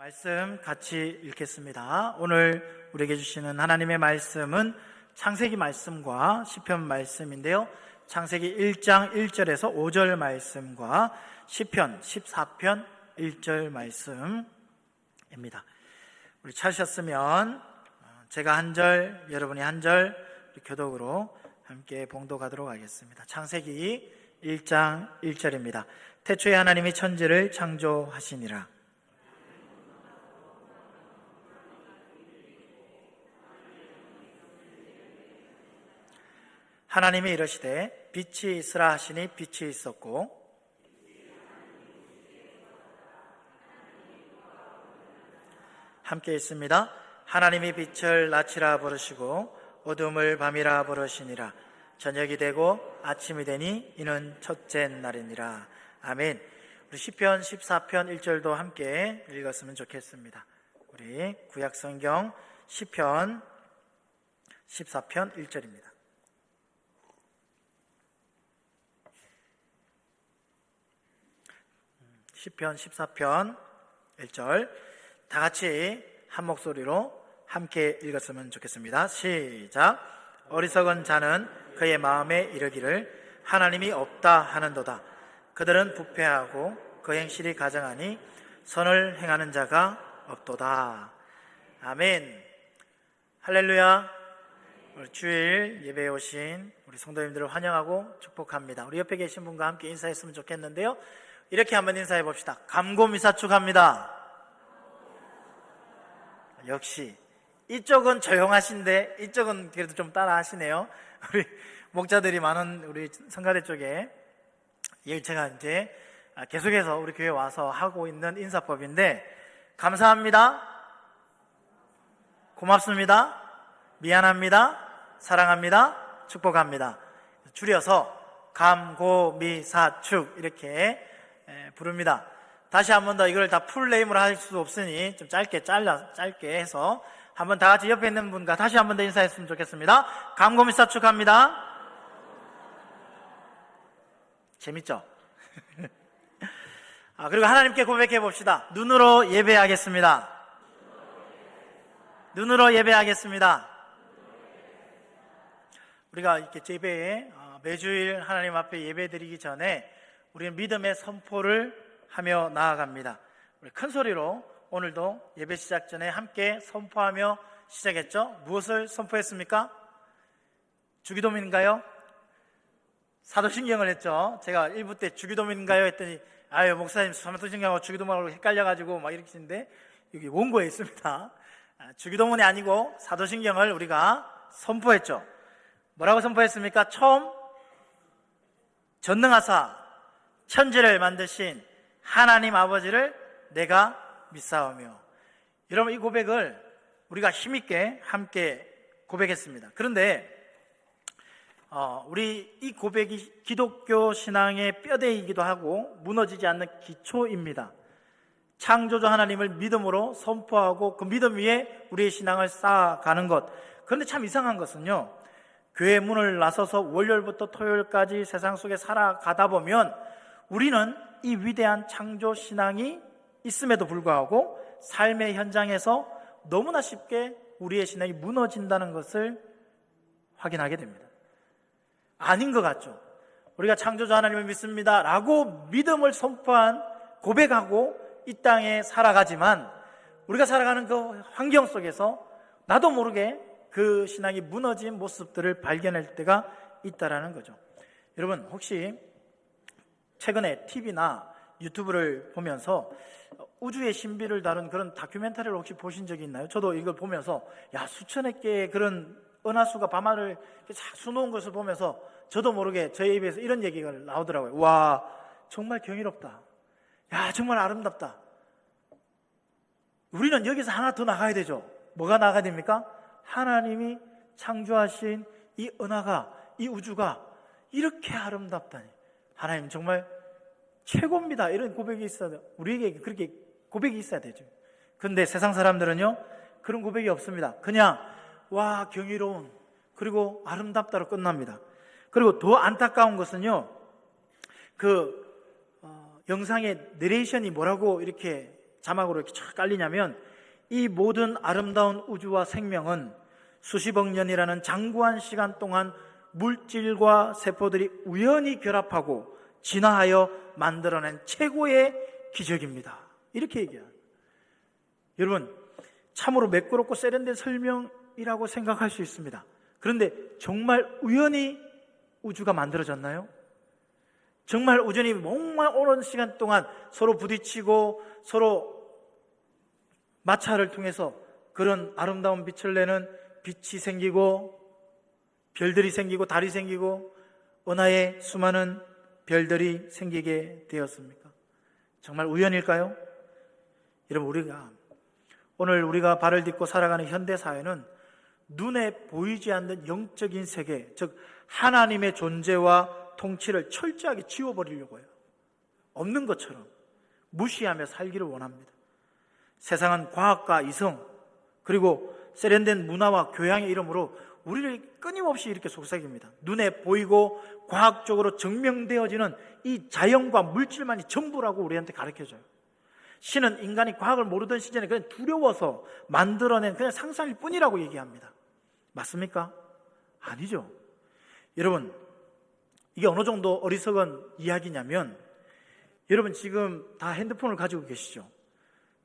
말씀 같이 읽겠습니다. 오늘 우리에게 주시는 하나님의 말씀은 창세기 말씀과 시편 말씀인데요. 창세기 1장 1절에서 5절 말씀과 시편 14편 1절 말씀입니다. 우리 찾으셨으면 제가 한 절, 여러분이 한 절 교독으로 함께 봉독하도록 하겠습니다. 창세기 1장 1절입니다. 태초에 하나님이 천지를 창조하시니라. 하나님이 이르시되 빛이 있으라 하시니 빛이 있었고 함께 있습니다. 하나님이 빛을 낮이라 부르시고 어둠을 밤이라 부르시니라. 저녁이 되고 아침이 되니 이는 첫째 날이니라. 아멘. 우리 시편 14편 1절도 함께 읽었으면 좋겠습니다. 우리 구약성경 시편 14편 1절입니다. 시편 14편 1절 다 같이 한 목소리로 함께 읽었으면 좋겠습니다. 시작. 어리석은 자는 그의 마음에 이르기를 하나님이 없다 하는도다. 그들은 부패하고 그 행실이 가증하니 선을 행하는 자가 없도다. 아멘. 할렐루야. 오늘 주일 예배에 오신 우리 성도님들을 환영하고 축복합니다. 우리 옆에 계신 분과 함께 인사했으면 좋겠는데요. 이렇게 한번 인사해 봅시다. 감고미사축합니다. 역시 이쪽은 조용하신데 이쪽은 그래도 좀 따라 하시네요. 우리 목자들이 많은 우리 성가대 쪽에 제가 이제 계속해서 우리 교회 와서 하고 있는 인사법인데, 감사합니다, 고맙습니다, 미안합니다, 사랑합니다, 축복합니다, 줄여서 감고미사축 이렇게 부릅니다. 다시 한 번 더 이걸 다 풀네임으로 할 수 없으니 좀 짧게 해서 한번 다 같이 옆에 있는 분과 다시 한 번 더 인사했으면 좋겠습니다. 감고미사축합니다. 재밌죠? 그리고 하나님께 고백해 봅시다. 눈으로 예배하겠습니다. 눈으로 예배하겠습니다. 우리가 이렇게 예배에 매주일 하나님 앞에 예배 드리기 전에 우리는 믿음의 선포를 하며 나아갑니다. 우리 큰 소리로 오늘도 예배 시작 전에 함께 선포하며 시작했죠? 무엇을 선포했습니까? 주기도민인가요? 사도신경을 했죠. 제가 1부 때 주기도민인가요? 했더니 목사님 사도신경하고 주기도문하고 헷갈려가지고 막 이렇게 했는데 여기 원고에 있습니다. 주기도문이 아니고 사도신경을 우리가 선포했죠. 뭐라고 선포했습니까? 처음 전능하사 천지를 만드신 하나님 아버지를 내가 믿사오며. 여러분, 이 고백을 우리가 힘있게 함께 고백했습니다. 그런데 우리 이 고백이 기독교 신앙의 뼈대이기도 하고 무너지지 않는 기초입니다. 창조주 하나님을 믿음으로 선포하고 그 믿음 위에 우리의 신앙을 쌓아가는 것. 그런데 참 이상한 것은요, 교회 문을 나서서 월요일부터 토요일까지 세상 속에 살아가다 보면 우리는 이 위대한 창조 신앙이 있음에도 불구하고 삶의 현장에서 너무나 쉽게 우리의 신앙이 무너진다는 것을 확인하게 됩니다. 아닌 것 같죠? 우리가 창조주 하나님을 믿습니다 라고 믿음을 선포한, 고백하고 이 땅에 살아가지만 우리가 살아가는 그 환경 속에서 나도 모르게 그 신앙이 무너진 모습들을 발견할 때가 있다라는 거죠. 여러분, 혹시 최근에 TV나 유튜브를 보면서 우주의 신비를 다룬 그런 다큐멘터리를 혹시 보신 적이 있나요? 저도 이걸 보면서 수천의 개의 그런 은하수가 밤하늘 수놓은 것을 보면서 저도 모르게 저의 입에서 이런 얘기가 나오더라고요. 와, 정말 경이롭다. 정말 아름답다. 우리는 여기서 하나 더 나가야 되죠. 뭐가 나가야 됩니까? 하나님이 창조하신 이 은하가, 이 우주가 이렇게 아름답다니, 하나님 정말 최고입니다. 이런 고백이 있어야 돼요. 우리에게 그렇게 고백이 있어야 되죠. 그런데 세상 사람들은요, 그런 고백이 없습니다. 그냥 와, 경이로운, 그리고 아름답다로 끝납니다. 그리고 더 안타까운 것은요, 영상의 내레이션이 뭐라고 이렇게 자막으로 이렇게 쫙 깔리냐면, 이 모든 아름다운 우주와 생명은 수십억 년이라는 장구한 시간 동안 물질과 세포들이 우연히 결합하고 진화하여 만들어낸 최고의 기적입니다. 이렇게 얘기해요. 여러분, 참으로 매끄럽고 세련된 설명이라고 생각할 수 있습니다. 그런데 정말 우연히 우주가 만들어졌나요? 정말 우연히 정말 오랜 시간 동안 서로 부딪히고 서로 마찰을 통해서 그런 아름다운 빛을 내는 빛이 생기고 별들이 생기고 달이 생기고 은하의 수많은 별들이 생기게 되었습니까? 정말 우연일까요? 여러분, 오늘 우리가 발을 딛고 살아가는 현대사회는 눈에 보이지 않는 영적인 세계, 즉 하나님의 존재와 통치를 철저하게 지워버리려고 해요. 없는 것처럼 무시하며 살기를 원합니다. 세상은 과학과 이성 그리고 세련된 문화와 교양의 이름으로 우리를 끊임없이 이렇게 속삭입니다. 눈에 보이고 과학적으로 증명되어지는 이 자연과 물질만이 전부라고 우리한테 가르쳐줘요. 신은 인간이 과학을 모르던 시절에 그냥 두려워서 만들어낸 그냥 상상일 뿐이라고 얘기합니다. 맞습니까? 아니죠. 여러분, 이게 어느 정도 어리석은 이야기냐면, 여러분 지금 다 핸드폰을 가지고 계시죠?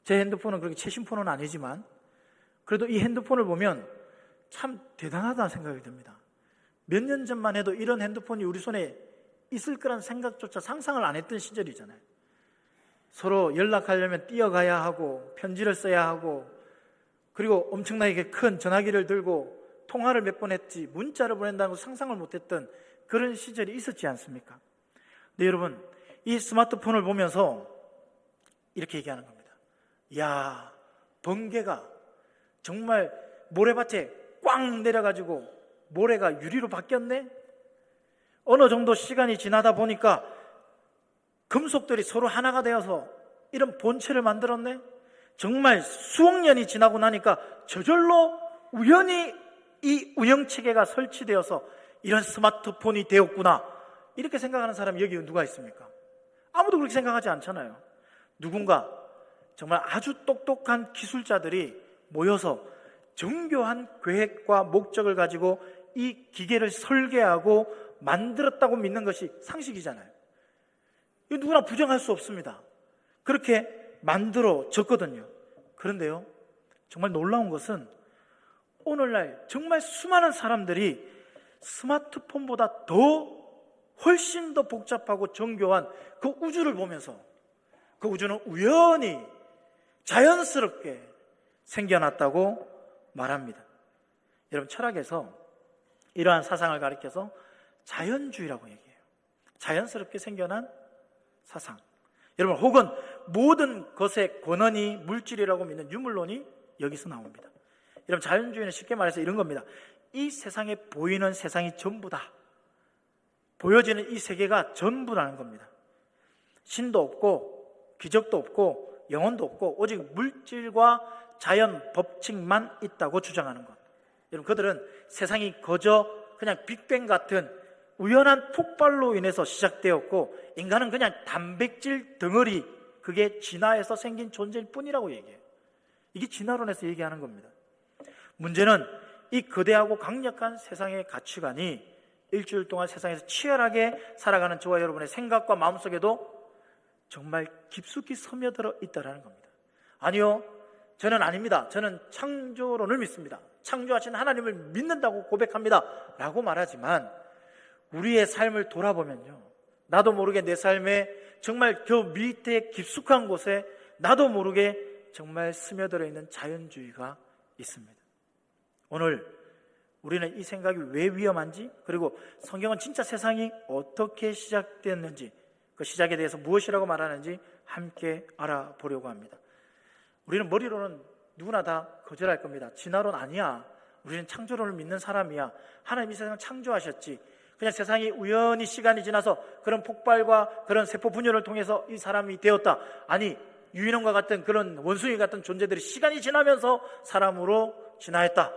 제 핸드폰은 그렇게 최신 폰은 아니지만 그래도 이 핸드폰을 보면 참 대단하다는 생각이 듭니다. 몇 년 전만 해도 이런 핸드폰이 우리 손에 있을 거란 생각조차 상상을 안 했던 시절이잖아요. 서로 연락하려면 뛰어가야 하고 편지를 써야 하고 그리고 엄청나게 큰 전화기를 들고 통화를 몇 번 했지 문자를 보낸다는 걸 상상을 못했던 그런 시절이 있었지 않습니까? 근데 여러분, 이 스마트폰을 보면서 이렇게 얘기하는 겁니다. 이야, 번개가 정말 모래밭에 꽝 내려가지고 모래가 유리로 바뀌었네? 어느 정도 시간이 지나다 보니까 금속들이 서로 하나가 되어서 이런 본체를 만들었네? 정말 수억 년이 지나고 나니까 저절로 우연히 이 운영체계가 설치되어서 이런 스마트폰이 되었구나, 이렇게 생각하는 사람이 여기 누가 있습니까? 아무도 그렇게 생각하지 않잖아요. 누군가 정말 아주 똑똑한 기술자들이 모여서 정교한 계획과 목적을 가지고 이 기계를 설계하고 만들었다고 믿는 것이 상식이잖아요. 이거 누구나 부정할 수 없습니다. 그렇게 만들어졌거든요. 그런데요, 정말 놀라운 것은 오늘날 정말 수많은 사람들이 스마트폰보다 훨씬 더 복잡하고 정교한 그 우주를 보면서 그 우주는 우연히 자연스럽게 생겨났다고 말합니다. 여러분, 철학에서 이러한 사상을 가리켜서 자연주의라고 얘기해요. 자연스럽게 생겨난 사상. 여러분, 혹은 모든 것의 권원이 물질이라고 믿는 유물론이 여기서 나옵니다. 여러분, 자연주의는 쉽게 말해서 이런 겁니다. 이 세상에 보이는 세상이 전부다. 보여지는 이 세계가 전부라는 겁니다. 신도 없고 기적도 없고 영혼도 없고 오직 물질과 자연 법칙만 있다고 주장하는 것. 여러분, 그들은 세상이 거저 그냥 빅뱅 같은 우연한 폭발로 인해서 시작되었고 인간은 그냥 단백질 덩어리, 그게 진화해서 생긴 존재일 뿐이라고 얘기해요. 이게 진화론에서 얘기하는 겁니다. 문제는 이 거대하고 강력한 세상의 가치관이 일주일 동안 세상에서 치열하게 살아가는 저와 여러분의 생각과 마음속에도 정말 깊숙이 스며들어 있다는 겁니다. 아니요, 저는 아닙니다. 저는 창조론을 믿습니다. 창조하신 하나님을 믿는다고 고백합니다 라고 말하지만 우리의 삶을 돌아보면요, 나도 모르게 내 삶에 정말 그 밑에 깊숙한 곳에 나도 모르게 정말 스며들어 있는 자연주의가 있습니다. 오늘 우리는 이 생각이 왜 위험한지, 그리고 성경은 진짜 세상이 어떻게 시작됐는지, 그 시작에 대해서 무엇이라고 말하는지 함께 알아보려고 합니다. 우리는 머리로는 누구나 다 거절할 겁니다. 진화론 아니야, 우리는 창조론을 믿는 사람이야, 하나님이 세상을 창조하셨지, 그냥 세상이 우연히 시간이 지나서 그런 폭발과 그런 세포 분열을 통해서 이 사람이 되었다. 아니, 유인원과 같은 그런 원숭이 같은 존재들이 시간이 지나면서 사람으로 진화했다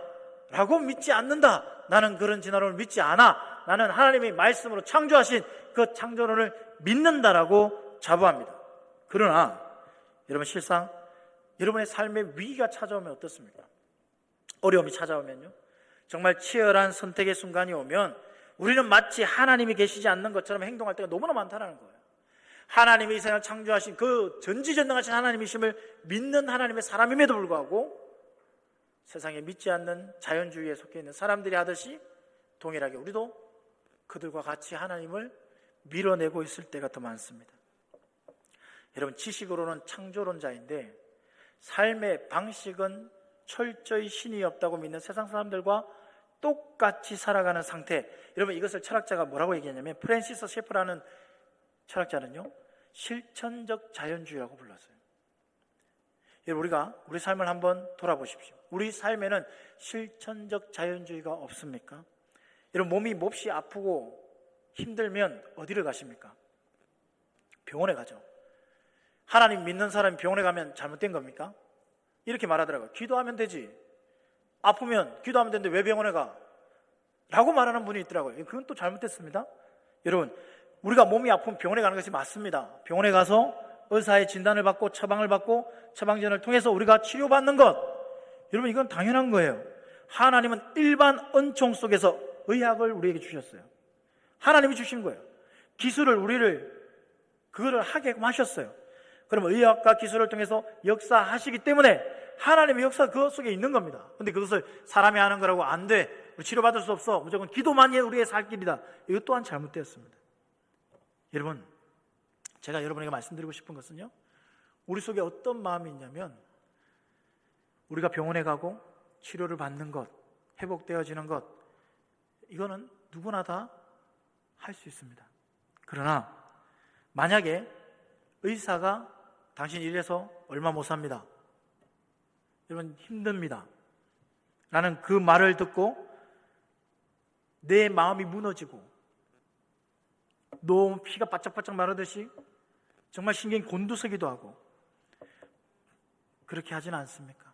라고 믿지 않는다. 나는 그런 진화론을 믿지 않아. 나는 하나님의 말씀으로 창조하신 그 창조론을 믿는다라고 자부합니다. 그러나 여러분, 실상 여러분의 삶에 위기가 찾아오면 어떻습니까? 어려움이 찾아오면요, 정말 치열한 선택의 순간이 오면 우리는 마치 하나님이 계시지 않는 것처럼 행동할 때가 너무나 많다는 거예요. 하나님이 이 세상을 창조하신 그 전지전능하신 하나님이심을 믿는 하나님의 사람임에도 불구하고 세상에 믿지 않는 자연주의에 속해 있는 사람들이 하듯이 동일하게 우리도 그들과 같이 하나님을 밀어내고 있을 때가 더 많습니다. 여러분, 지식으로는 창조론자인데 삶의 방식은 철저히 신이 없다고 믿는 세상 사람들과 똑같이 살아가는 상태. 여러분, 이것을 철학자가 뭐라고 얘기했냐면, 프랜시스 셰프라는 철학자는요, 실천적 자연주의라고 불렀어요. 여러분, 우리가 우리 삶을 한번 돌아보십시오. 우리 삶에는 실천적 자연주의가 없습니까? 여러분, 몸이 몹시 아프고 힘들면 어디를 가십니까? 병원에 가죠. 하나님 믿는 사람이 병원에 가면 잘못된 겁니까? 이렇게 말하더라고요. 기도하면 되지. 아프면 기도하면 되는데 왜 병원에 가? 라고 말하는 분이 있더라고요. 그건 또 잘못됐습니다. 여러분, 우리가 몸이 아프면 병원에 가는 것이 맞습니다. 병원에 가서 의사의 진단을 받고 처방을 받고 처방전을 통해서 우리가 치료받는 것, 여러분, 이건 당연한 거예요. 하나님은 일반 은총 속에서 의학을 우리에게 주셨어요. 하나님이 주신 거예요. 기술을 그거를 하게끔 하셨어요. 그러면 의학과 기술을 통해서 역사하시기 때문에 하나님의 역사가 그 속에 있는 겁니다. 근데 그것을 사람이 하는 거라고 안 돼, 치료받을 수 없어, 무조건 기도만이 우리의 살 길이다, 이것 또한 잘못되었습니다. 여러분, 제가 여러분에게 말씀드리고 싶은 것은요, 우리 속에 어떤 마음이 있냐면, 우리가 병원에 가고 치료를 받는 것, 회복되어지는 것, 이거는 누구나 다 할 수 있습니다. 그러나 만약에 의사가 당신 이래서 얼마 못 삽니다, 여러분 힘듭니다 라는 그 말을 듣고 내 마음이 무너지고 너무 피가 바짝바짝 마르듯이 정말 신경이 곤두서기도 하고, 그렇게 하지는 않습니까?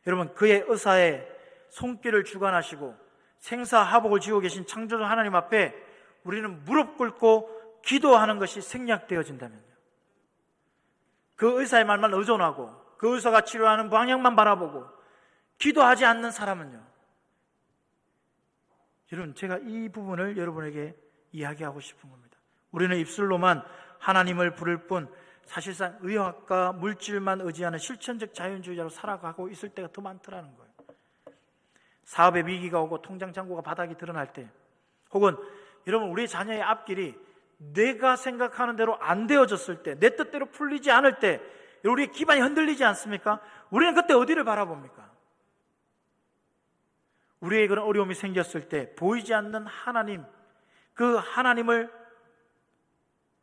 여러분, 그의 의사의 손길을 주관하시고 생사화복을 지고 계신 창조주 하나님 앞에 우리는 무릎 꿇고 기도하는 것이 생략되어진다면요, 그 의사의 말만 의존하고 그 의사가 치료하는 방향만 바라보고 기도하지 않는 사람은요, 여러분, 제가 이 부분을 여러분에게 이야기하고 싶은 겁니다. 우리는 입술로만 하나님을 부를 뿐 사실상 의학과 물질만 의지하는 실천적 자연주의자로 살아가고 있을 때가 더 많더라는 거예요. 사업의 위기가 오고 통장 잔고가 바닥이 드러날 때, 혹은 여러분, 우리 자녀의 앞길이 내가 생각하는 대로 안 되어졌을 때, 내 뜻대로 풀리지 않을 때, 우리의 기반이 흔들리지 않습니까? 우리는 그때 어디를 바라봅니까? 우리의 그런 어려움이 생겼을 때 보이지 않는 하나님, 그 하나님을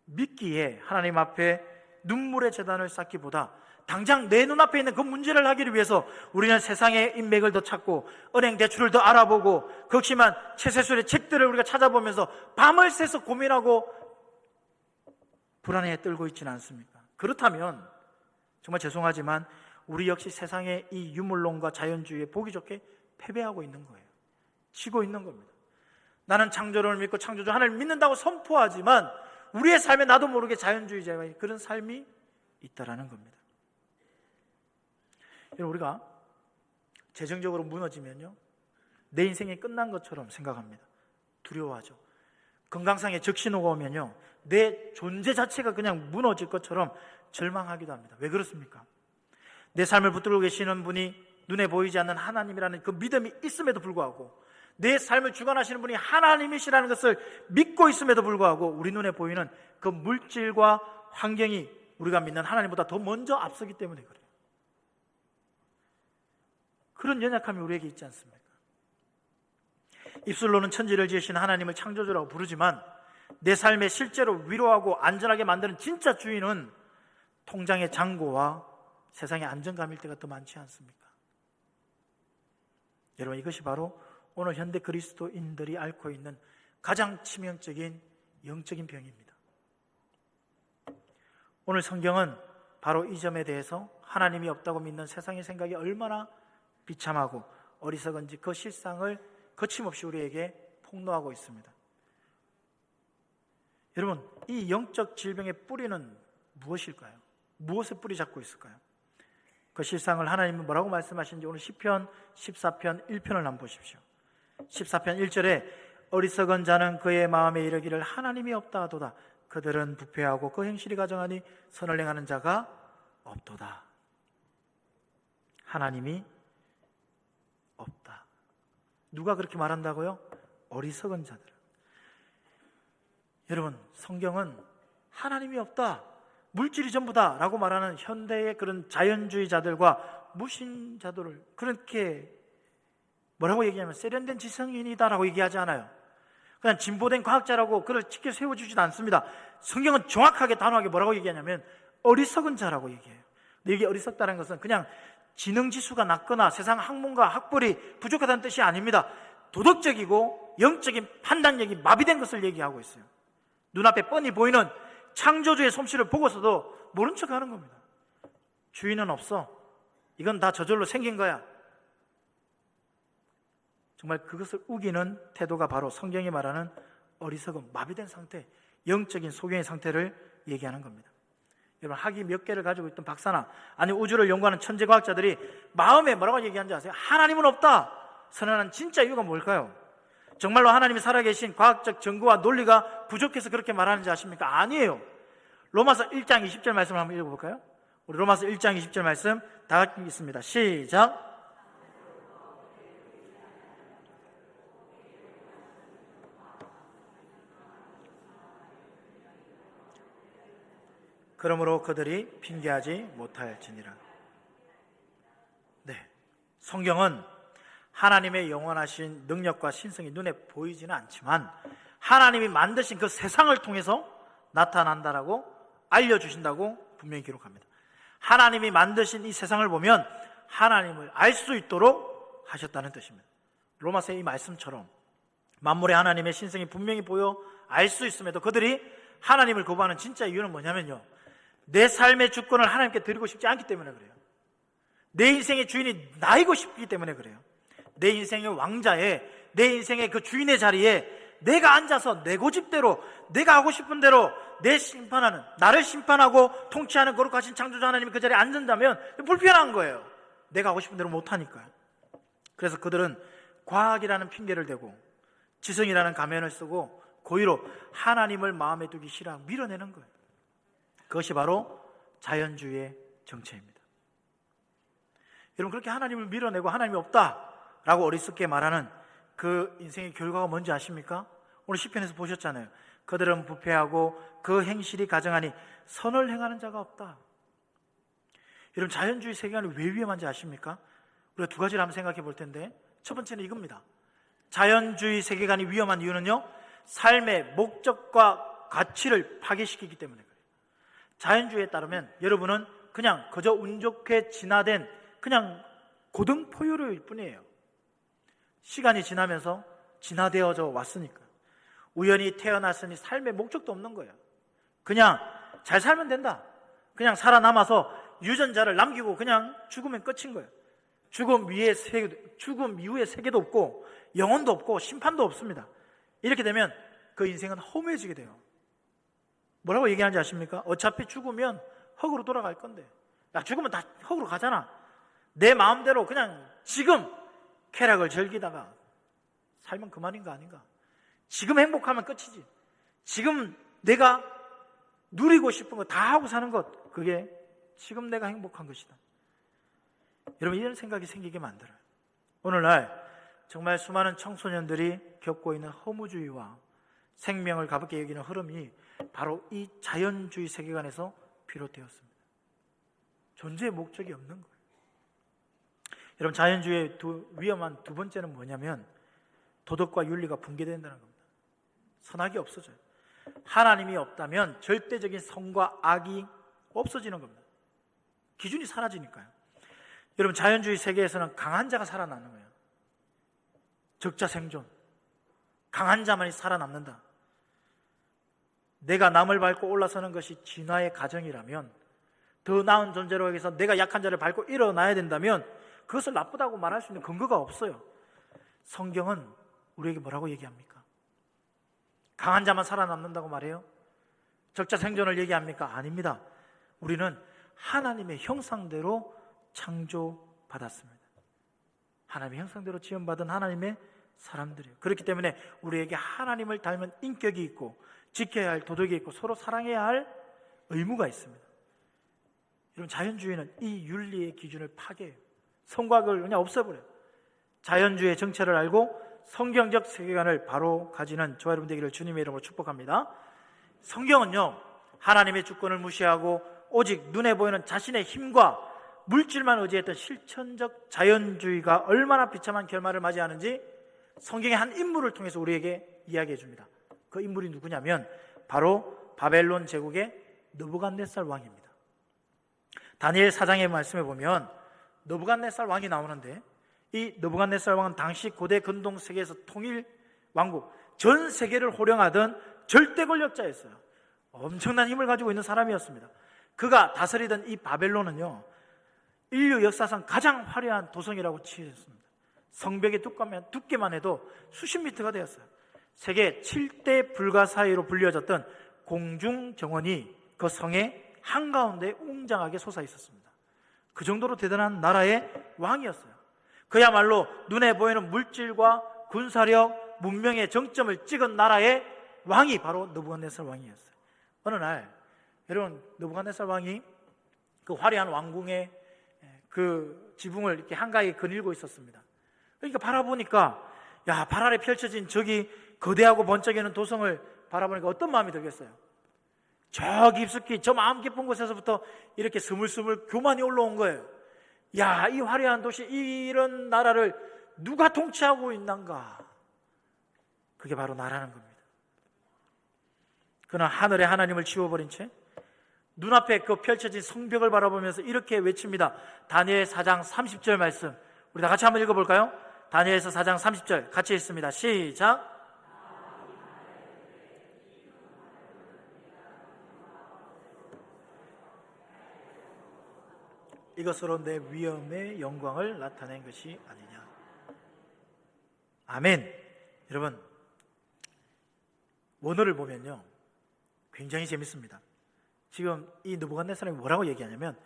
믿기에 하나님 앞에 눈물의 제단을 쌓기보다 당장 내 눈앞에 있는 그 문제를 하기를 위해서 우리는 세상의 인맥을 더 찾고 은행 대출을 더 알아보고 그렇지만 채세술의 책들을 우리가 찾아보면서 밤을 새서 고민하고 불안에 떨고 있지는 않습니까? 그렇다면 정말 죄송하지만 우리 역시 세상의 이 유물론과 자연주의에 보기 좋게 패배하고 있는 거예요. 지고 있는 겁니다. 나는 창조론을 믿고 창조주 하나님을 믿는다고 선포하지만 우리의 삶에 나도 모르게 자연주의자의 그런 삶이 있다라는 겁니다. 여러분, 우리가 재정적으로 무너지면요, 내 인생이 끝난 것처럼 생각합니다. 두려워하죠. 건강상의 적신호가 오면요, 내 존재 자체가 그냥 무너질 것처럼 절망하기도 합니다. 왜 그렇습니까? 내 삶을 붙들고 계시는 분이 눈에 보이지 않는 하나님이라는 그 믿음이 있음에도 불구하고, 내 삶을 주관하시는 분이 하나님이시라는 것을 믿고 있음에도 불구하고 우리 눈에 보이는 그 물질과 환경이 우리가 믿는 하나님보다 더 먼저 앞서기 때문에 그래요. 그런 연약함이 우리에게 있지 않습니까? 입술로는 천지를 지으신 하나님을 창조주라고 부르지만 내 삶에 실제로 위로하고 안전하게 만드는 진짜 주인은 통장의 잔고와 세상의 안정감일 때가 더 많지 않습니까? 여러분, 이것이 바로 오늘 현대 그리스도인들이 앓고 있는 가장 치명적인 영적인 병입니다. 오늘 성경은 바로 이 점에 대해서 하나님이 없다고 믿는 세상의 생각이 얼마나 비참하고 어리석은지 그 실상을 거침없이 우리에게 폭로하고 있습니다. 여러분, 이 영적 질병의 뿌리는 무엇일까요? 무엇에 뿌리 잡고 있을까요? 그 실상을 하나님은 뭐라고 말씀하시는지 오늘 시편 14편 1편을 한번 보십시오. 14편 1절에 어리석은 자는 그의 마음에 이르기를 하나님이 없다 하도다. 그들은 부패하고 그 행실이 가정하니 선을 행하는 자가 없도다. 하나님이 없다. 누가 그렇게 말한다고요? 어리석은 자들. 여러분, 성경은 하나님이 없다, 물질이 전부다 라고 말하는 현대의 그런 자연주의자들과 무신자들을 그렇게 뭐라고 얘기하면 세련된 지성인이다 라고 얘기하지 않아요. 그냥 진보된 과학자라고 그를 지켜 세워주지도 않습니다. 성경은 정확하게 단호하게 뭐라고 얘기하냐면 어리석은 자라고 얘기해요. 근데 여기 어리석다는 것은 그냥 지능지수가 낮거나 세상 학문과 학벌이 부족하다는 뜻이 아닙니다. 도덕적이고 영적인 판단력이 마비된 것을 얘기하고 있어요. 눈앞에 뻔히 보이는 창조주의 솜씨를 보고서도 모른 척하는 겁니다. 주인은 없어, 이건 다 저절로 생긴 거야. 정말 그것을 우기는 태도가 바로 성경이 말하는 어리석은 마비된 상태, 영적인 소경의 상태를 얘기하는 겁니다. 여러분, 학위 몇 개를 가지고 있던 박사나 아니 우주를 연구하는 천재과학자들이 마음에 뭐라고 얘기하는지 아세요? 하나님은 없다 선언하는 진짜 이유가 뭘까요? 정말로 하나님이 살아계신 과학적 증거와 논리가 부족해서 그렇게 말하는지 아십니까? 아니에요. 로마서 1장 20절 말씀을 한번 읽어볼까요? 우리 로마서 1장 20절 말씀 다 같이 읽습니다. 시작. 그러므로 그들이 핑계하지 못할지니라. 네, 성경은 하나님의 영원하신 능력과 신성이 눈에 보이지는 않지만 하나님이 만드신 그 세상을 통해서 나타난다라고 알려주신다고 분명히 기록합니다. 하나님이 만드신 이 세상을 보면 하나님을 알 수 있도록 하셨다는 뜻입니다. 로마서의 이 말씀처럼 만물의 하나님의 신성이 분명히 보여 알 수 있음에도 그들이 하나님을 거부하는 진짜 이유는 뭐냐면요, 내 삶의 주권을 하나님께 드리고 싶지 않기 때문에 그래요. 내 인생의 주인이 나이고 싶기 때문에 그래요. 내 인생의 왕자에, 내 인생의 그 주인의 자리에 내가 앉아서 내 고집대로, 내가 하고 싶은 대로 나를 심판하고 통치하는 거룩하신 창조자 하나님이 그 자리에 앉는다면 불편한 거예요. 내가 하고 싶은 대로 못하니까요. 그래서 그들은 과학이라는 핑계를 대고 지성이라는 가면을 쓰고 고의로 하나님을 마음에 두기 싫어 밀어내는 거예요. 그것이 바로 자연주의의 정체입니다. 여러분, 그렇게 하나님을 밀어내고 하나님이 없다라고 어리석게 말하는 그 인생의 결과가 뭔지 아십니까? 오늘 시편에서 보셨잖아요. 그들은 부패하고 그 행실이 가정하니 선을 행하는 자가 없다. 여러분, 자연주의 세계관이 왜 위험한지 아십니까? 우리가 두 가지를 한번 생각해 볼 텐데, 첫 번째는 이겁니다. 자연주의 세계관이 위험한 이유는요, 삶의 목적과 가치를 파괴시키기 때문에 그래요. 자연주의에 따르면 여러분은 그냥 그저 운 좋게 진화된 그냥 고등포유류일 뿐이에요. 시간이 지나면서 진화되어져 왔으니까. 우연히 태어났으니 삶의 목적도 없는 거예요. 그냥 잘 살면 된다. 그냥 살아남아서 유전자를 남기고 그냥 죽으면 끝인 거예요. 죽음 이후의 세계도 없고 영혼도 없고 심판도 없습니다. 이렇게 되면 그 인생은 허무해지게 돼요. 뭐라고 얘기하는지 아십니까? 어차피 죽으면 흙으로 돌아갈 건데, 나 죽으면 다 흙으로 가잖아. 내 마음대로 그냥 지금 쾌락을 즐기다가 살면 그만인 거 아닌가? 지금 행복하면 끝이지. 지금 내가 누리고 싶은 거 다 하고 사는 것, 그게 지금 내가 행복한 것이다. 여러분, 이런 생각이 생기게 만들어요. 오늘날 정말 수많은 청소년들이 겪고 있는 허무주의와 생명을 가볍게 여기는 흐름이 바로 이 자연주의 세계관에서 비롯되었습니다. 존재의 목적이 없는 거예요. 여러분, 자연주의의 위험한 두 번째는 뭐냐면 도덕과 윤리가 붕괴된다는 겁니다. 선악이 없어져요. 하나님이 없다면 절대적인 선과 악이 없어지는 겁니다. 기준이 사라지니까요. 여러분, 자연주의 세계에서는 강한 자가 살아남는 거예요. 적자 생존. 강한 자만이 살아남는다. 내가 남을 밟고 올라서는 것이 진화의 과정이라면, 더 나은 존재로 여기서 내가 약한 자를 밟고 일어나야 된다면 그것을 나쁘다고 말할 수 있는 근거가 없어요. 성경은 우리에게 뭐라고 얘기합니까? 강한 자만 살아남는다고 말해요? 적자 생존을 얘기합니까? 아닙니다. 우리는 하나님의 형상대로 창조받았습니다. 하나님의 형상대로 지음받은 하나님의 사람들이에요. 그렇기 때문에 우리에게 하나님을 닮은 인격이 있고 지켜야 할 도덕이 있고 서로 사랑해야 할 의무가 있습니다. 여러분, 자연주의는 이 윤리의 기준을 파괴해요. 성곽을 그냥 없애버려요. 자연주의의 정체를 알고 성경적 세계관을 바로 가지는 저와 여러분 되기를 주님의 이름으로 축복합니다. 성경은요, 하나님의 주권을 무시하고 오직 눈에 보이는 자신의 힘과 물질만 의지했던 실천적 자연주의가 얼마나 비참한 결말을 맞이하는지 성경의 한 인물을 통해서 우리에게 이야기해 줍니다. 그 인물이 누구냐면 바로 바벨론 제국의 느부갓네살 왕입니다. 다니엘 4장의 말씀에 보면 느부갓네살 왕이 나오는데, 이 느부갓네살 왕은 당시 고대 근동 세계에서 통일 왕국, 전 세계를 호령하던 절대 권력자였어요. 엄청난 힘을 가지고 있는 사람이었습니다. 그가 다스리던 이 바벨론은요, 인류 역사상 가장 화려한 도성이라고 치셨습니다. 성벽의 두께만 해도 수십 미터가 되었어요. 세계 7대 불가 사이로 불려졌던 공중정원이 그 성의 한가운데 웅장하게 솟아 있었습니다. 그 정도로 대단한 나라의 왕이었어요. 그야말로 눈에 보이는 물질과 군사력, 문명의 정점을 찍은 나라의 왕이 바로 느부갓네살 왕이었어요. 어느 날 여러분, 느부갓네살 왕이 그 화려한 왕궁의 그 지붕을 이렇게 한가하게 거닐고 있었습니다. 그러니까 바라보니까, 야, 발 아래 펼쳐진 저기 거대하고 번쩍이는 도성을 바라보니까 어떤 마음이 들겠어요? 저 깊숙이 저 마음 깊은 곳에서부터 이렇게 스물스물 교만이 올라온 거예요. 야, 이 화려한 도시, 이런 나라를 누가 통치하고 있는가? 그게 바로 나라는 겁니다. 그는 하늘의 하나님을 지워버린 채 눈앞에 그 펼쳐진 성벽을 바라보면서 이렇게 외칩니다. 다니엘 4장 30절 말씀, 우리 다 같이 한번 읽어볼까요? 다니엘서 4장 30절 같이 읽습니다. 시작. 이것으로 내 위엄의 영광을 나타낸 것이 아니냐. 아멘. 여러분, 원어를 보면요, 굉장히 재밌습니다. 지금 이 느부갓네살이 뭐라고 얘기하냐면,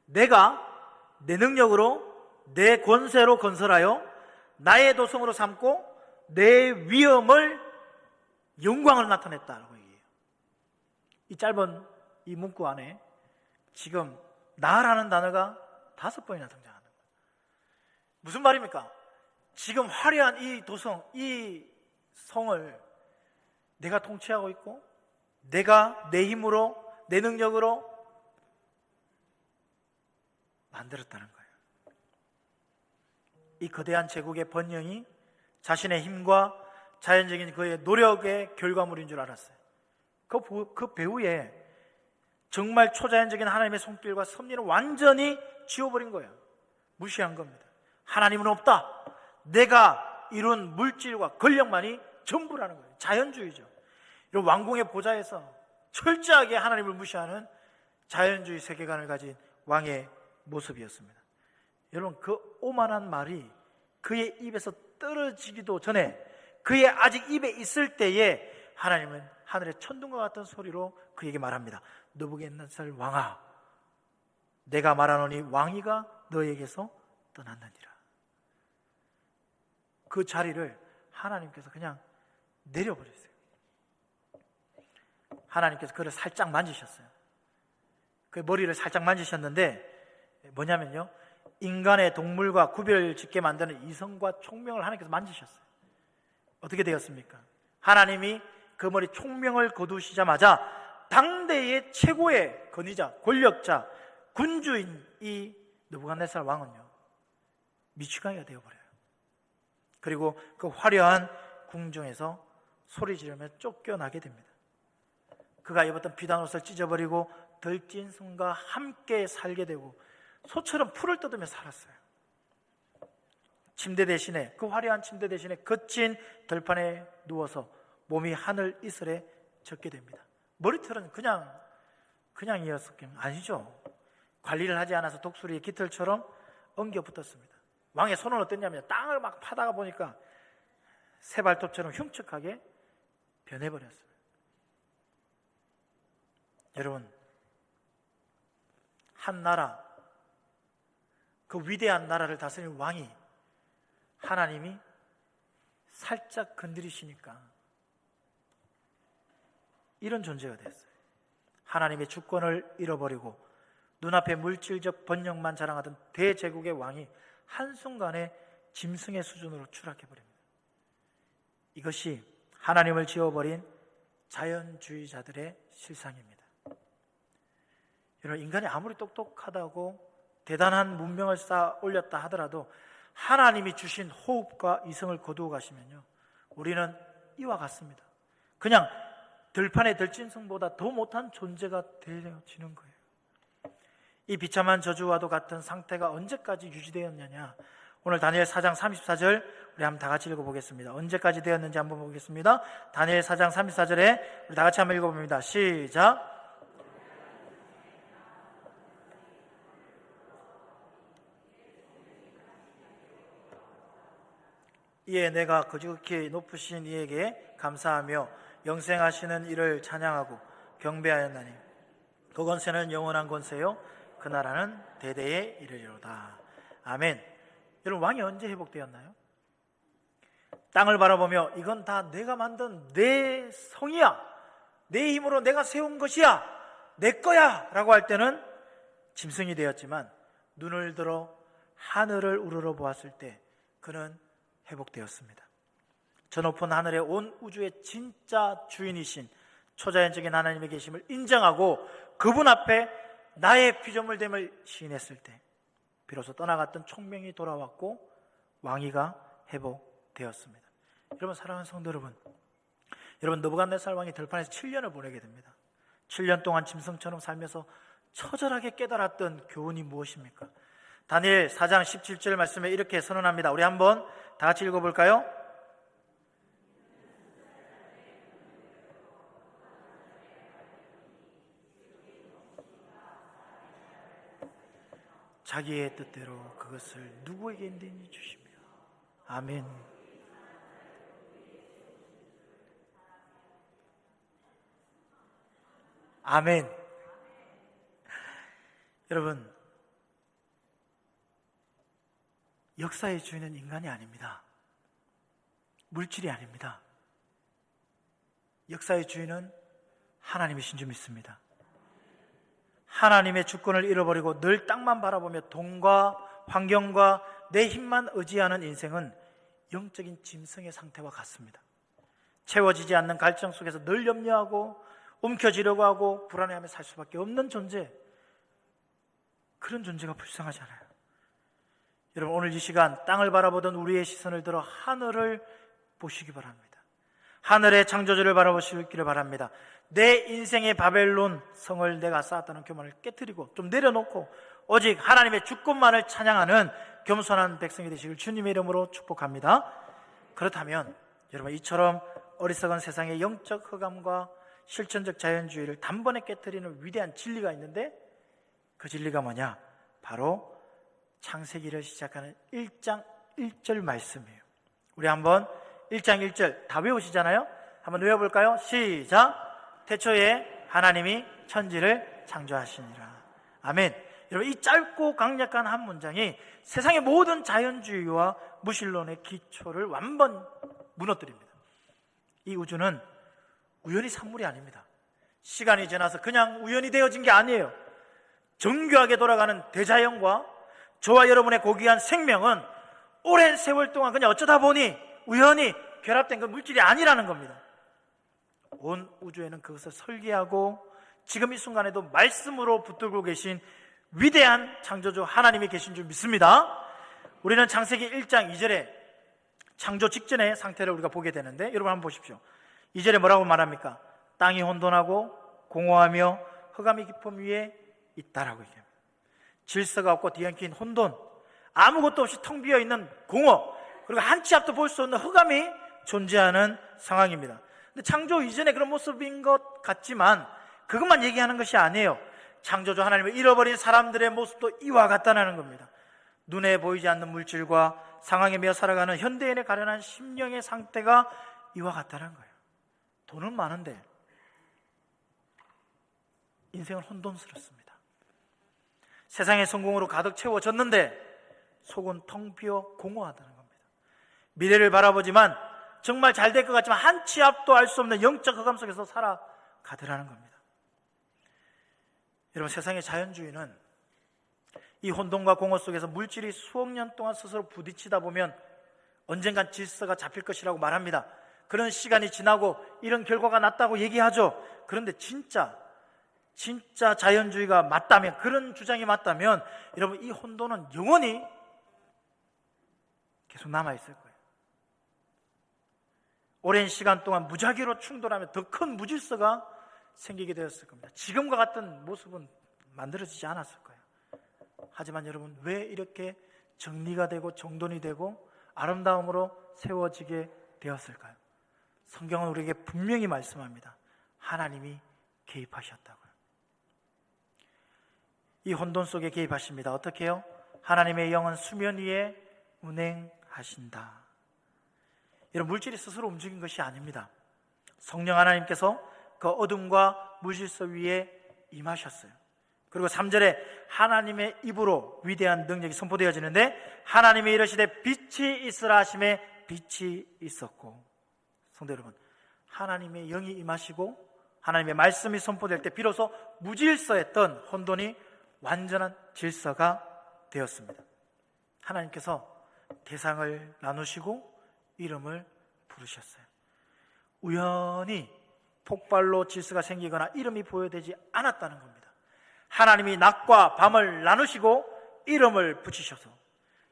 내가 내 능력으로 내 권세로 건설하여 나의 도성으로 삼고 내 위엄을 영광을 나타냈다라고 얘기해요. 이 짧은 이 문구 안에 지금 나라는 단어가 5번이나 등장하는 거예요. 무슨 말입니까? 지금 화려한 이 도성, 이 성을 내가 통치하고 있고 내가 내 힘으로, 내 능력으로 만들었다는 거예요. 이 거대한 제국의 번영이 자신의 힘과 자연적인 그의 노력의 결과물인 줄 알았어요. 그 배후에 정말 초자연적인 하나님의 손길과 섭리를 완전히 지워버린 거예요. 무시한 겁니다. 하나님은 없다. 내가 이룬 물질과 권력만이 전부라는 거예요. 자연주의죠. 이런 왕궁의 보좌에서 철저하게 하나님을 무시하는 자연주의 세계관을 가진 왕의 모습이었습니다. 여러분, 그 오만한 말이 그의 입에서 떨어지기도 전에, 그의 아직 입에 있을 때에 하나님은 하늘의 천둥과 같은 소리로 그에게 말합니다. 느부갓네살 왕아, 내가 말하노니 왕위가 너에게서 떠났느니라. 그 자리를 하나님께서 그냥 내려버렸어요. 하나님께서 그를 살짝 만지셨어요. 그 머리를 살짝 만지셨는데 뭐냐면요, 인간의 동물과 구별 짓게 만드는 이성과 총명을 하나님께서 만지셨어요. 어떻게 되었습니까? 하나님이 그 머리 총명을 거두시자마자 당대의 최고의 권위자, 권력자, 군주인 이 느부갓네살 왕은요, 미치광이가 되어버려요. 그리고 그 화려한 궁중에서 소리 지르며 쫓겨나게 됩니다. 그가 입었던 비단 옷을 찢어버리고 덜찐 손과 함께 살게 되고 소처럼 풀을 뜯으며 살았어요. 침대 대신에, 그 화려한 침대 대신에 거친 들판에 누워서 몸이 하늘 이슬에 젖게 됩니다. 머리털은 그냥이었을까요? 아니죠. 관리를 하지 않아서 독수리의 깃털처럼 엉겨 붙었습니다. 왕의 손은 어땠냐면 땅을 막 파다가 보니까 새발톱처럼 흉측하게 변해버렸어요. 여러분, 한 나라, 그 위대한 나라를 다스리는 왕이 하나님이 살짝 건드리시니까 이런 존재가 됐어요. 하나님의 주권을 잃어버리고 눈앞에 물질적 번영만 자랑하던 대제국의 왕이 한순간에 짐승의 수준으로 추락해버립니다. 이것이 하나님을 지워버린 자연주의자들의 실상입니다. 여러분, 인간이 아무리 똑똑하다고 대단한 문명을 쌓아 올렸다 하더라도 하나님이 주신 호흡과 이성을 거두어 가시면요, 우리는 이와 같습니다. 그냥 들판의 들짐승보다 더 못한 존재가 되어지는 거예요. 이 비참한 저주와도 같은 상태가 언제까지 유지되었느냐, 오늘 다니엘 4장 34절 우리 한번 다 같이 읽어보겠습니다. 언제까지 되었는지 한번 보겠습니다. 다니엘 4장 34절에 우리 다 같이 한번 읽어봅니다. 시작. 이에 내가 거룩히 높으신 이에게 감사하며 영생하시는 이를 찬양하고 경배하였나니 그 권세는 영원한 권세요 그 나라는 대대에 이르리로다. 아멘. 여러분, 왕이 언제 회복되었나요? 땅을 바라보며 이건 다 내가 만든 내 성이야, 내 힘으로 내가 세운 것이야, 내 거야 라고 할 때는 짐승이 되었지만, 눈을 들어 하늘을 우러러 보았을 때 그는 회복되었습니다. 저 높은 하늘의 온 우주의 진짜 주인이신 초자연적인 하나님의 계심을 인정하고 그분 앞에 나의 피조물됨을 시인했을 때 비로소 떠나갔던 총명이 돌아왔고 왕위가 회복되었습니다. 여러분, 사랑하는 성도 여러분, 느부갓네살 왕이 들판에서 7년을 보내게 됩니다. 7년 동안 짐승처럼 살면서 처절하게 깨달았던 교훈이 무엇입니까? 다니엘 4장 17절 말씀에 이렇게 선언합니다. 우리 한번 다 같이 읽어볼까요? 자기의 뜻대로 그것을 누구에게든지 주시며. 아멘. 아멘. 여러분, 역사의 주인은 인간이 아닙니다. 물질이 아닙니다. 역사의 주인은 하나님이신 줄 믿습니다. 하나님의 주권을 잃어버리고 늘 땅만 바라보며 돈과 환경과 내 힘만 의지하는 인생은 영적인 짐승의 상태와 같습니다. 채워지지 않는 갈증 속에서 늘 염려하고 움켜쥐려고 하고 불안해하며 살 수밖에 없는 존재, 그런 존재가 불쌍하지 않아요. 여러분, 오늘 이 시간 땅을 바라보던 우리의 시선을 들어 하늘을 보시기 바랍니다. 하늘의 창조주를 바라보시기를 바랍니다. 내 인생의 바벨론 성을 내가 쌓았다는 교만을 깨트리고 좀 내려놓고 오직 하나님의 주권만을 찬양하는 겸손한 백성이 되시길 주님의 이름으로 축복합니다. 그렇다면 여러분, 이처럼 어리석은 세상의 영적 흑암과 실천적 자연주의를 단번에 깨트리는 위대한 진리가 있는데, 그 진리가 뭐냐? 바로 창세기를 시작하는 1장 1절 말씀이에요. 우리 한번 1장 1절 다 외우시잖아요? 한번 외워볼까요? 시작! 태초에 하나님이 천지를 창조하시니라. 아멘. 여러분, 이 짧고 강력한 한 문장이 세상의 모든 자연주의와 무신론의 기초를 완전 무너뜨립니다. 이 우주는 우연히 산물이 아닙니다. 시간이 지나서 그냥 우연히 되어진 게 아니에요. 정교하게 돌아가는 대자연과 저와 여러분의 고귀한 생명은 오랜 세월 동안 그냥 어쩌다 보니 우연히 결합된 그 물질이 아니라는 겁니다. 온 우주에는 그것을 설계하고 지금 이 순간에도 말씀으로 붙들고 계신 위대한 창조주 하나님이 계신 줄 믿습니다. 우리는 창세기 1장 2절에 창조 직전의 상태를 우리가 보게 되는데, 여러분 한번 보십시오. 2절에 뭐라고 말합니까? 땅이 혼돈하고 공허하며 흑암이 깊음 위에 있다라고 얘기합니다. 질서가 없고 뒤엉킨 혼돈, 아무것도 없이 텅 비어있는 공허, 그리고 한 치 앞도 볼 수 없는 흑암이 존재하는 상황입니다. 근데 창조 이전에 그런 모습인 것 같지만 그것만 얘기하는 것이 아니에요. 창조주 하나님을 잃어버린 사람들의 모습도 이와 같다는 겁니다. 눈에 보이지 않는 물질과 상황에 매여 살아가는 현대인의 가련한 심령의 상태가 이와 같다는 거예요. 돈은 많은데 인생은 혼돈스럽습니다. 세상의 성공으로 가득 채워졌는데 속은 텅 비어 공허하다는 겁니다. 미래를 바라보지만 정말 잘 될 것 같지만 한 치 앞도 알 수 없는 영적 흑암 속에서 살아가더라는 겁니다. 여러분, 세상의 자연주의는 이 혼돈과 공허 속에서 물질이 수억 년 동안 스스로 부딪히다 보면 언젠간 질서가 잡힐 것이라고 말합니다. 그런 시간이 지나고 이런 결과가 났다고 얘기하죠. 그런데 진짜 자연주의가 맞다면, 그런 주장이 맞다면 여러분, 이 혼돈은 영원히 계속 남아있을 거예요. 오랜 시간 동안 무작위로 충돌하며 더 큰 무질서가 생기게 되었을 겁니다. 지금과 같은 모습은 만들어지지 않았을 거예요. 하지만 여러분, 왜 이렇게 정리가 되고 정돈이 되고 아름다움으로 세워지게 되었을까요? 성경은 우리에게 분명히 말씀합니다. 하나님이 개입하셨다고요. 이 혼돈 속에 개입하십니다. 어떻게 해요? 하나님의 영은 수면 위에 운행하신다. 이런 물질이 스스로 움직인 것이 아닙니다. 성령 하나님께서 그 어둠과 무질서 위에 임하셨어요. 그리고 3절에 하나님의 입으로 위대한 능력이 선포되어지는데, 하나님이 이르시되 빛이 있으라 하심에 빛이 있었고. 성도 여러분, 하나님의 영이 임하시고 하나님의 말씀이 선포될 때 비로소 무질서했던 혼돈이 완전한 질서가 되었습니다. 하나님께서 대상을 나누시고 이름을 부르셨어요. 우연히 폭발로 질서가 생기거나 이름이 보여되지 않았다는 겁니다. 하나님이 낮과 밤을 나누시고 이름을 붙이셔서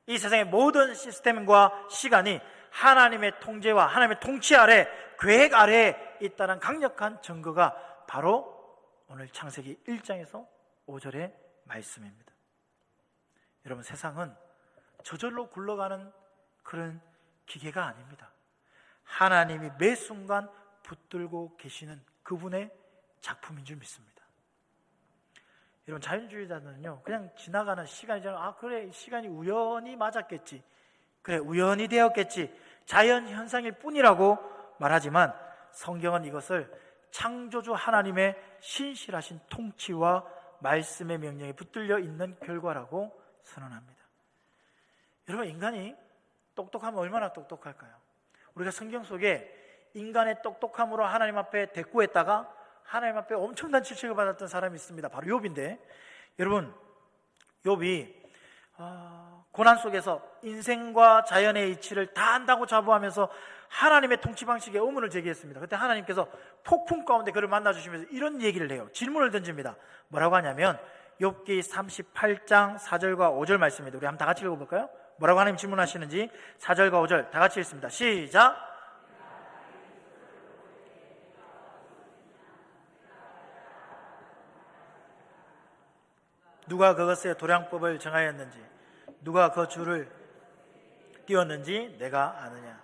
이 세상의 모든 시스템과 시간이 하나님의 통제와 하나님의 통치 아래, 계획 아래에 있다는 강력한 증거가 바로 오늘 창세기 1장에서 5절의 말씀입니다. 여러분, 세상은 저절로 굴러가는 그런 기계가 아닙니다. 하나님이 매 순간 붙들고 계시는 그분의 작품인 줄 믿습니다. 여러분, 자연주의자들은요, 그냥 지나가는 시간이잖아요. 그래, 시간이 우연히 맞았겠지, 그래, 우연히 되었겠지, 자연 현상일 뿐이라고 말하지만 성경은 이것을 창조주 하나님의 신실하신 통치와 말씀의 명령에 붙들려 있는 결과라고 선언합니다. 여러분, 인간이 똑똑하면 얼마나 똑똑할까요? 우리가 성경 속에 인간의 똑똑함으로 하나님 앞에 대꾸했다가 하나님 앞에 엄청난 질책을 받았던 사람이 있습니다. 바로 욥인데, 여러분, 욥이 고난 속에서 인생과 자연의 이치를 다 안다고 자부하면서 하나님의 통치 방식에 의문을 제기했습니다. 그때 하나님께서 폭풍 가운데 그를 만나주시면서 이런 얘기를 해요. 질문을 던집니다. 뭐라고 하냐면 욥기 38장 4절과 5절 말씀입니다. 우리 한번 다 같이 읽어볼까요? 뭐라고 하나님 질문하시는지 4절과 5절 다 같이 읽습니다. 시작! 누가 그것의 도량법을 정하였는지, 누가 그 줄을 띄웠는지 내가 아느냐.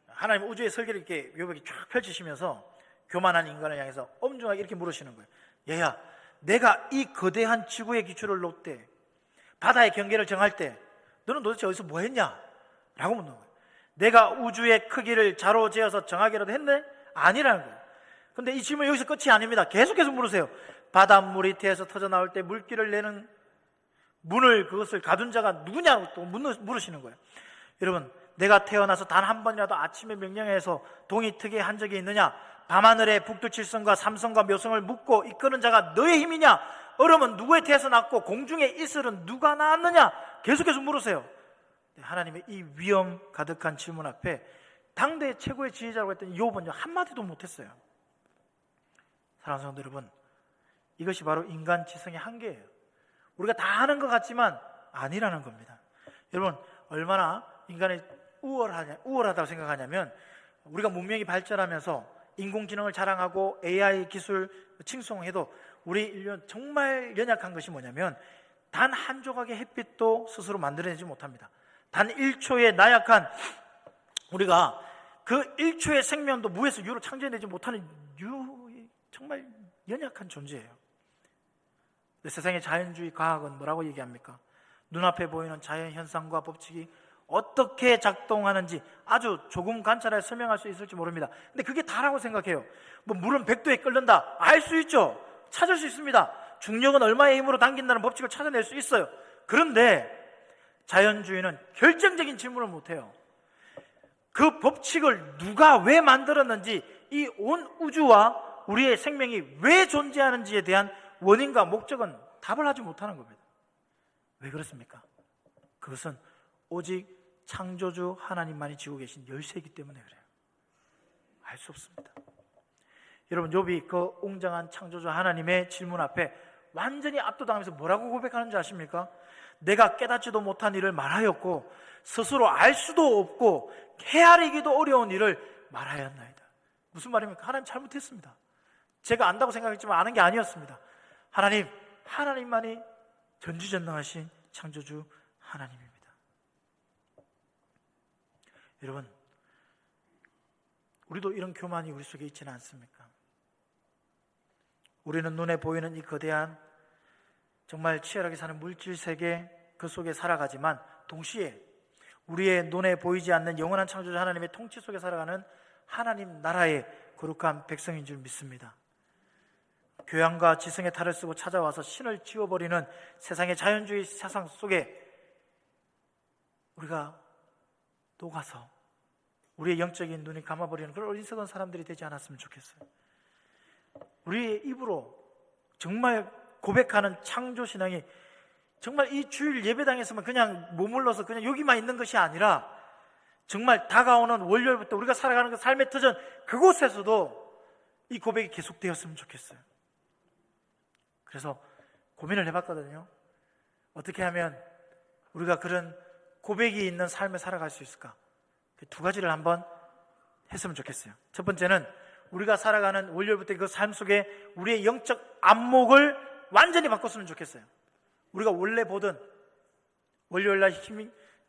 하나님 우주의 설계를 이렇게 욥에게 쫙 펼치시면서 교만한 인간을 향해서 엄중하게 이렇게 물으시는 거예요. 얘야, 내가 이 거대한 지구의 기초를 놓을 때, 바다의 경계를 정할 때 너는 도대체 어디서 뭐 했냐? 라고 묻는 거예요. 내가 우주의 크기를 자로 재어서 정하기라도 했네? 아니라는 거예요. 근데 이 질문 여기서 끝이 아닙니다. 계속해서 물으세요. 바닷물 밑에서 터져나올 때 물기를 내는 문을, 그것을 가둔 자가 누구냐고 또 물으시는 거예요. 여러분, 내가 태어나서 단 한 번이라도 아침에 명령해서 동이 트게 한 적이 있느냐? 밤하늘에 북두칠성과 삼성과 묘성을 묶고 이끄는 자가 너의 힘이냐? 얼음은 누구의 태에서 났고 공중의 이슬은 누가 낳았느냐? 계속해서 물으세요. 하나님의 이 위험 가득한 질문 앞에 당대 최고의 지혜자라고 했던 욥은 한마디도 못했어요. 사랑하는 성도 여러분, 이것이 바로 인간 지성의 한계예요. 우리가 다 아는 것 같지만 아니라는 겁니다. 여러분, 얼마나 인간이 우월하다고 생각하냐면, 우리가 문명이 발전하면서 인공지능을 자랑하고 AI 기술 칭송해도 우리 인류는 정말 연약한 것이 뭐냐면 단 한 조각의 햇빛도 스스로 만들어내지 못합니다. 단 1초의 나약한, 우리가 그 1초의 생명도 무에서 유로 창조해내지 못하는 정말 연약한 존재예요. 세상의 자연주의 과학은 뭐라고 얘기합니까? 눈앞에 보이는 자연현상과 법칙이 어떻게 작동하는지 아주 조금 관찰해 설명할 수 있을지 모릅니다. 근데 그게 다라고 생각해요. 뭐 물은 100도에 끓는다, 알 수 있죠. 찾을 수 있습니다. 중력은 얼마의 힘으로 당긴다는 법칙을 찾아낼 수 있어요. 그런데 자연주의는 결정적인 질문을 못해요. 그 법칙을 누가 왜 만들었는지, 이 온 우주와 우리의 생명이 왜 존재하는지에 대한 원인과 목적은 답을 하지 못하는 겁니다. 왜 그렇습니까? 그것은 오직 창조주 하나님만이 지고 계신 열쇠이기 때문에 그래요. 알 수 없습니다. 여러분, 욥이 그 웅장한 창조주 하나님의 질문 앞에 완전히 압도당하면서 뭐라고 고백하는 줄 아십니까? 내가 깨닫지도 못한 일을 말하였고 스스로 알 수도 없고 헤아리기도 어려운 일을 말하였나이다. 무슨 말입니까? 하나님 잘못했습니다. 제가 안다고 생각했지만 아는 게 아니었습니다. 하나님만이 전지전능하신 창조주 하나님입니다. 여러분, 우리도 이런 교만이 우리 속에 있지는 않습니까? 우리는 눈에 보이는 이 거대한 정말 치열하게 사는 물질 세계 그 속에 살아가지만 동시에 우리의 눈에 보이지 않는 영원한 창조주 하나님의 통치 속에 살아가는 하나님 나라의 거룩한 백성인 줄 믿습니다. 교양과 지성의 탈을 쓰고 찾아와서 신을 지워버리는 세상의 자연주의 사상 속에 우리가 녹아서 우리의 영적인 눈이 감아버리는 그런 어리석은 사람들이 되지 않았으면 좋겠어요. 우리의 입으로 정말 고백하는 창조신앙이 정말 이 주일 예배당에서만 그냥 머물러서 그냥 여기만 있는 것이 아니라 정말 다가오는 월요일부터 우리가 살아가는 그 삶의 터전 그곳에서도 이 고백이 계속되었으면 좋겠어요. 그래서 고민을 해봤거든요. 어떻게 하면 우리가 그런 고백이 있는 삶을 살아갈 수 있을까? 두 가지를 한번 했으면 좋겠어요. 첫 번째는 우리가 살아가는 월요일부터 그 삶 속에 우리의 영적 안목을 완전히 바꿨으면 좋겠어요. 우리가 원래 보던 월요일날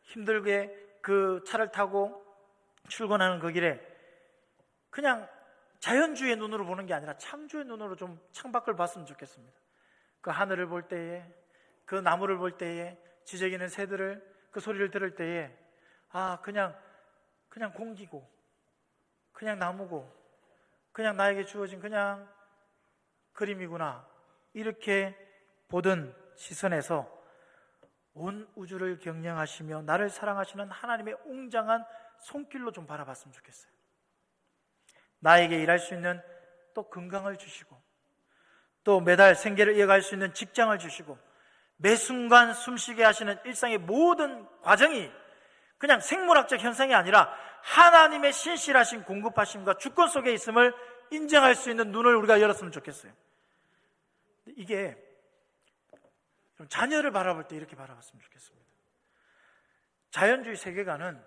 힘들게 그 차를 타고 출근하는 그 길에 그냥 자연주의 눈으로 보는 게 아니라 창조의 눈으로 좀 창밖을 봤으면 좋겠습니다. 그 하늘을 볼 때에, 그 나무를 볼 때에, 지저귀는 새들을 그 소리를 들을 때에 그냥 공기고 그냥 나무고 그냥 나에게 주어진 그냥 그림이구나, 이렇게 보던 시선에서 온 우주를 경영하시며 나를 사랑하시는 하나님의 웅장한 손길로 좀 바라봤으면 좋겠어요. 나에게 일할 수 있는 또 건강을 주시고 또 매달 생계를 이어갈 수 있는 직장을 주시고 매 순간 숨쉬게 하시는 일상의 모든 과정이 그냥 생물학적 현상이 아니라 하나님의 신실하신 공급하심과 주권 속에 있음을 인정할 수 있는 눈을 우리가 열었으면 좋겠어요. 이게 자녀를 바라볼 때 이렇게 바라봤으면 좋겠습니다. 자연주의 세계관은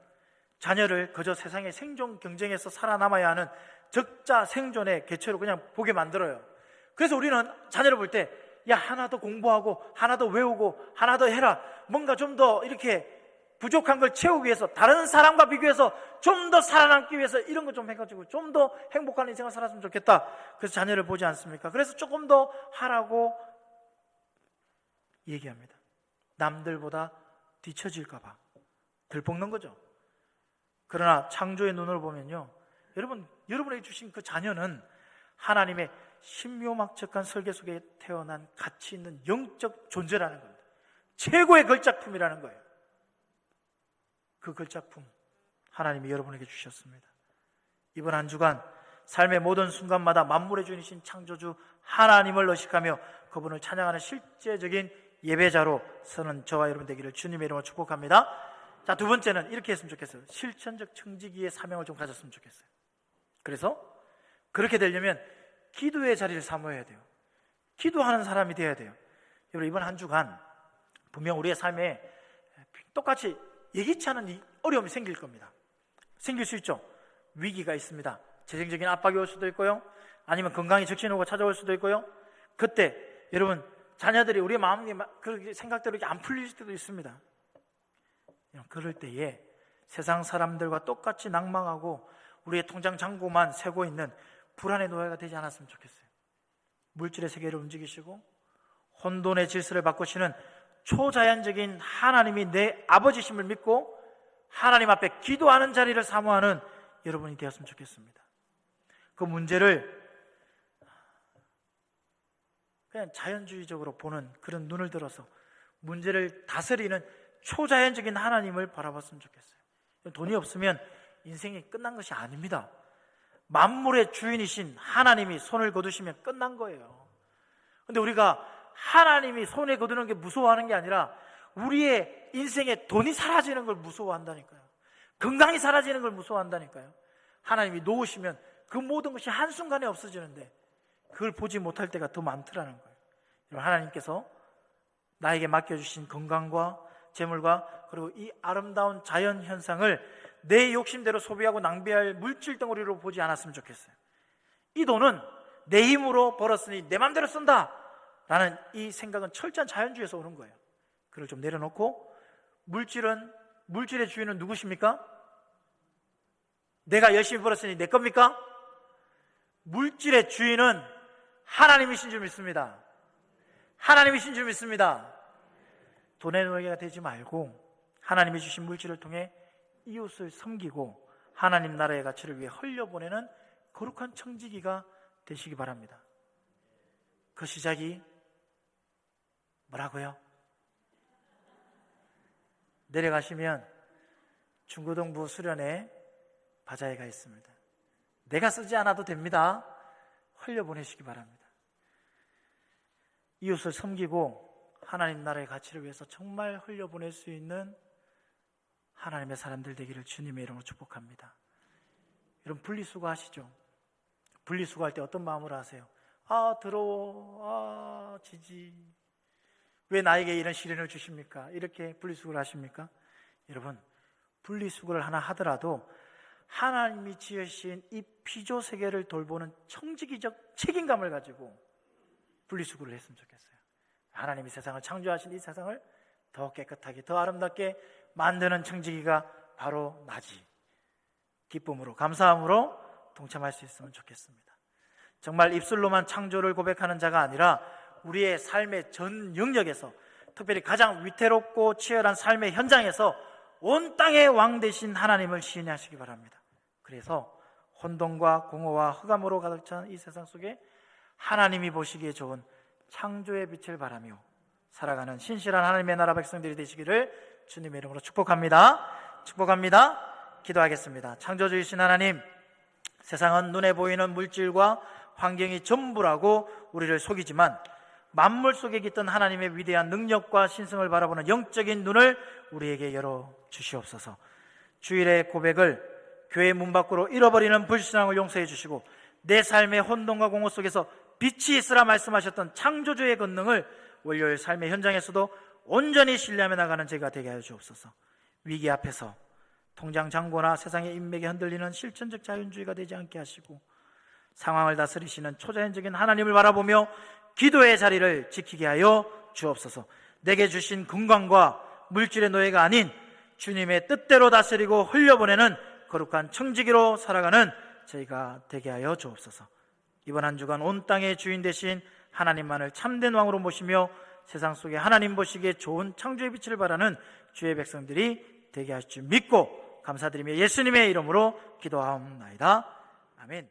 자녀를 그저 세상의 생존 경쟁에서 살아남아야 하는 적자 생존의 개체로 그냥 보게 만들어요. 그래서 우리는 자녀를 볼 때 하나 더 공부하고 하나 더 외우고 하나 더 해라, 뭔가 좀 더 이렇게 부족한 걸 채우기 위해서, 다른 사람과 비교해서 좀 더 살아남기 위해서 이런 거 좀 해가지고 좀 더 행복한 인생을 살았으면 좋겠다. 그래서 자녀를 보지 않습니까? 그래서 조금 더 하라고 얘기합니다. 남들보다 뒤처질까 봐 들볶는 거죠. 그러나 창조의 눈으로 보면요, 여러분에게 주신 그 자녀는 하나님의 신묘막측한 설계 속에 태어난 가치 있는 영적 존재라는 겁니다. 최고의 걸작품이라는 거예요. 그 걸작품 하나님이 여러분에게 주셨습니다. 이번 한 주간 삶의 모든 순간마다 만물의 주인이신 창조주 하나님을 의식하며 그분을 찬양하는 실제적인 예배자로 서는 저와 여러분 되기를 주님의 이름으로 축복합니다. 자, 두 번째는 이렇게 했으면 좋겠어요. 실천적 청지기의 사명을 좀 가졌으면 좋겠어요. 그래서 그렇게 되려면 기도의 자리를 사모해야 돼요. 기도하는 사람이 되어야 돼요. 여러분, 이번 한 주간 분명 우리의 삶에 똑같이 예기치 않은 어려움이 생길 겁니다. 생길 수 있죠. 위기가 있습니다. 재정적인 압박이 올 수도 있고요, 아니면 건강이 적신호가 찾아올 수도 있고요. 그때 여러분, 자녀들이 우리의 마음이 그 생각대로 이렇게 안 풀릴 수도 있습니다. 그럴 때에 세상 사람들과 똑같이 낭망하고 우리의 통장 잔고만 세고 있는 불안의 노예가 되지 않았으면 좋겠어요. 물질의 세계를 움직이시고 혼돈의 질서를 바꾸시는 초자연적인 하나님이 내 아버지심을 믿고 하나님 앞에 기도하는 자리를 사모하는 여러분이 되었으면 좋겠습니다. 그 문제를 그냥 자연주의적으로 보는 그런 눈을 들어서 문제를 다스리는 초자연적인 하나님을 바라봤으면 좋겠어요. 돈이 없으면 인생이 끝난 것이 아닙니다. 만물의 주인이신 하나님이 손을 거두시면 끝난 거예요. 근데 우리가 하나님이 손에 거두는 게 무서워하는 게 아니라 우리의 인생에 돈이 사라지는 걸 무서워한다니까요. 건강이 사라지는 걸 무서워한다니까요. 하나님이 놓으시면 그 모든 것이 한순간에 없어지는데 그걸 보지 못할 때가 더 많더라는 거예요. 여러분, 하나님께서 나에게 맡겨주신 건강과 재물과 그리고 이 아름다운 자연 현상을 내 욕심대로 소비하고 낭비할 물질 덩어리로 보지 않았으면 좋겠어요. 이 돈은 내 힘으로 벌었으니 내 맘대로 쓴다 라는 이 생각은 철저한 자연주의에서 오는 거예요. 그걸 좀 내려놓고 물질의 주인은 누구십니까? 내가 열심히 벌었으니 내 겁니까? 물질의 주인은 하나님이신 줄 믿습니다. 하나님이신 줄 믿습니다. 돈의 노예가 되지 말고 하나님이 주신 물질을 통해 이웃을 섬기고 하나님 나라의 가치를 위해 흘려보내는 거룩한 청지기가 되시기 바랍니다. 그 시작이 뭐라고요? 내려가시면 중고등부 수련회 바자회가 있습니다. 내가 쓰지 않아도 됩니다. 흘려보내시기 바랍니다. 이웃을 섬기고 하나님 나라의 가치를 위해서 정말 흘려보낼 수 있는 하나님의 사람들 되기를 주님의 이름으로 축복합니다. 여러분, 분리수거 하시죠? 분리수거 할 때 어떤 마음으로 하세요? 더러워, 지지, 왜 나에게 이런 시련을 주십니까? 이렇게 분리수거를 하십니까? 여러분, 분리수거를 하나 하더라도 하나님이 지으신 이 피조 세계를 돌보는 청지기적 책임감을 가지고 분리수거를 했으면 좋겠어요. 하나님이 세상을 창조하신 이 세상을 더 깨끗하게, 더 아름답게 만드는 청지기가 바로 나지. 기쁨으로, 감사함으로 동참할 수 있으면 좋겠습니다. 정말 입술로만 창조를 고백하는 자가 아니라 우리의 삶의 전 영역에서, 특별히 가장 위태롭고 치열한 삶의 현장에서 온 땅의 왕 되신 하나님을 시인하시기 바랍니다. 그래서 혼돈과 공허와 흑암으로 가득 찬 이 세상 속에 하나님이 보시기에 좋은 창조의 빛을 바라며 살아가는 신실한 하나님의 나라 백성들이 되시기를 주님의 이름으로 축복합니다. 축복합니다. 기도하겠습니다. 창조주이신 하나님, 세상은 눈에 보이는 물질과 환경이 전부라고 우리를 속이지만 만물 속에 깃든 하나님의 위대한 능력과 신성을 바라보는 영적인 눈을 우리에게 열어 주시옵소서. 주일의 고백을 교회 문 밖으로 잃어버리는 불신앙을 용서해 주시고 내 삶의 혼돈과 공허 속에서 빛이 있으라 말씀하셨던 창조주의 권능을 월요일 삶의 현장에서도 온전히 신뢰하며 나가는 제가 되게 하여 주옵소서. 위기 앞에서 통장 잔고나 세상의 인맥에 흔들리는 실천적 자연주의가 되지 않게 하시고 상황을 다스리시는 초자연적인 하나님을 바라보며 기도의 자리를 지키게 하여 주옵소서. 내게 주신 건강과 물질의 노예가 아닌 주님의 뜻대로 다스리고 흘려보내는 거룩한 청지기로 살아가는 저희가 되게 하여 주옵소서. 이번 한 주간 온 땅의 주인 되신 하나님만을 참된 왕으로 모시며 세상 속에 하나님 보시기에 좋은 창조의 빛을 바라는 주의 백성들이 되게 하실 줄 믿고 감사드리며 예수님의 이름으로 기도하옵나이다. 아멘.